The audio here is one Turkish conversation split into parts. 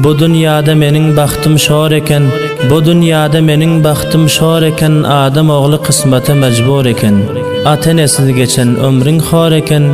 Bu dünyada mening baxtym şor eken, bu dünyada mening baxtym şor eken, adam oğlu kısmata mecbur eken. Atenesiz geçen ömrüň xor eken,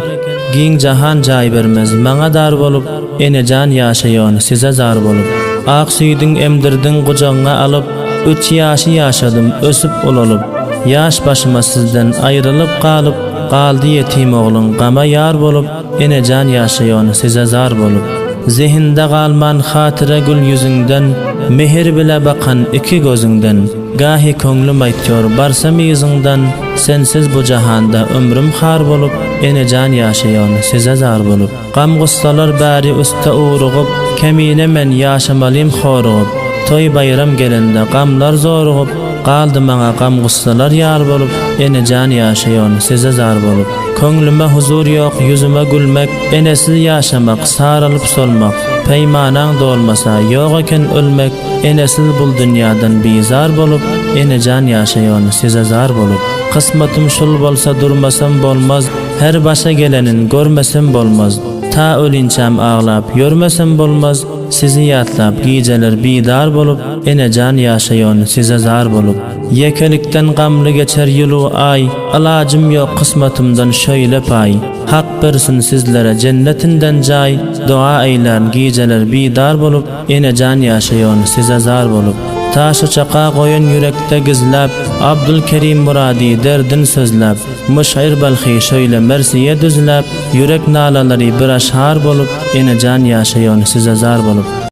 giň jahan jay bermez maňa dar bolup, enejan ýaşaýan size zar bolup. Ak süýdüň emdirdiň gujagyňa alyp, 3 ýaşy ýaşadym ösüp ulalyp. Yaş başıma sizden ayrılıp kalıp, kaldı yetim oğlun gama yar bolup, enejan ýaşaýan size zar bolup. Zihinde galman hatıra gül yüzünden, mehir bile bakan iki gözünden. Gahi könglim aýtýar barsam ýyzyňdan, sensiz bu jahanda ömrüm har bolup, enejan ýaşaýan size zar bolup. Gam gussalar bäri üste urugyp, kemine men ýaşamalym horugyp. Toy bayram gelende gamlar zorugyp, qaldy maňa gam gussalar ýar bolup, enejan ýaşaýan size zar bolup. Köňlüme huzur ýok, yüzüme gülmek, enesiz ýaşamak, saralyp solmak. Peýmanaň dolmasa ýok eken ölmek, enesiz bul dünýadan bizar bolup, enejan ýaşaýan size zar bolup. Kısmatym şul bolsa durmasam bolmaz, her başa gelenin görmesem bolmaz. Ta ölinçem ağlap görmesem bolmaz, sizi ýatlap gijeler bidar bolup, enejan ýaşaýan size zar bolup. Yekelikden gamly geçer ýylu ay, alajym ýok kısmatymdan şöyle pay. Hak bersin sizlere cennetinden jay, dua eýlän gijeler bidar bolup, enejan ýaşaýan size zar bolup. Taşy çaqa goýan yürekde gizläp, Abdülkerim Muradi derdin sözläp, müşair balhy şöyle mersiye düzläp, yürek nalalary bir aşhar bolup, enejan ýaşaýan size zar bolup.